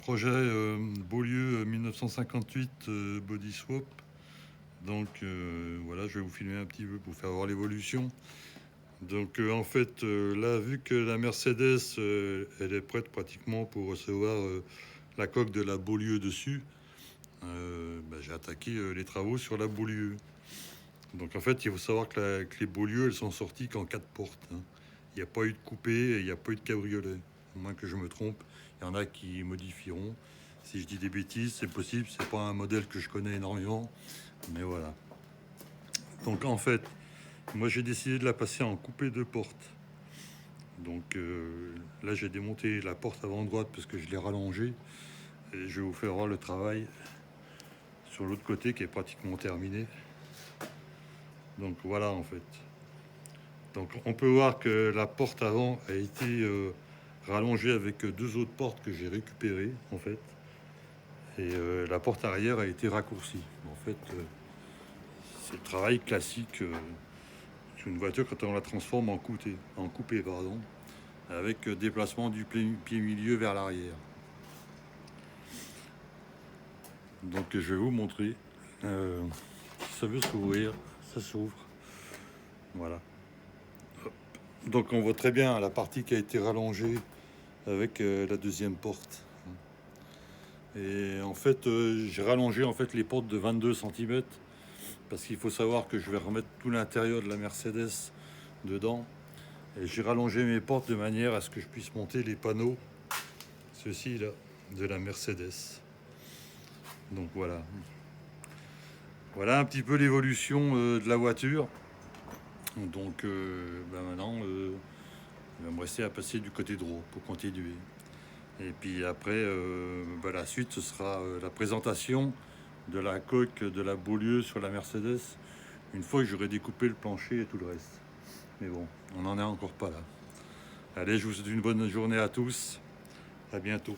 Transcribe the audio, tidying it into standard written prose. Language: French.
projet Beaulieu 1958 Body Swap. Donc voilà, je vais vous filmer un petit peu pour faire voir l'évolution. Donc en fait, là, vu que la Mercedes, elle est prête pratiquement pour recevoir la coque de la Beaulieu dessus, j'ai attaqué les travaux sur la Beaulieu. Donc en fait, il faut savoir que les Beaulieu, elles sont sorties qu'en 4 portes. Hein. Il n'y a pas eu de coupé et il n'y a pas eu de cabriolet. À moins que je me trompe, il y en a qui modifieront. Si je dis des bêtises, c'est possible. C'est pas un modèle que je connais énormément, mais voilà. Donc en fait, moi j'ai décidé de la passer en coupé de porte. Donc là, j'ai démonté la porte avant droite parce que je l'ai rallongée. Et je vais vous faire voir le travail sur l'autre côté qui est pratiquement terminé. Donc voilà en fait. Donc on peut voir que la porte avant a été rallongée avec deux autres portes que j'ai récupérées en fait. Et la porte arrière a été raccourcie. En fait, c'est le travail classique sur une voiture quand on la transforme en coupé pardon, avec déplacement du pied milieu vers l'arrière. Donc je vais vous montrer. Si ça veut s'ouvrir, ça s'ouvre. Voilà. Donc on voit très bien la partie qui a été rallongée avec la deuxième porte. Et en fait, j'ai rallongé en fait les portes de 22 cm parce qu'il faut savoir que je vais remettre tout l'intérieur de la Mercedes dedans. Et j'ai rallongé mes portes de manière à ce que je puisse monter les panneaux, ceux-ci là, de la Mercedes. Donc voilà. Voilà un petit peu l'évolution de la voiture. Donc maintenant, il va me rester à passer du côté droit pour continuer. Et puis après, la suite, ce sera la présentation de la coque de la Beaulieu sur la Mercedes, une fois que j'aurai découpé le plancher et tout le reste. Mais bon, on n'en est encore pas là. Allez, je vous souhaite une bonne journée à tous. À bientôt.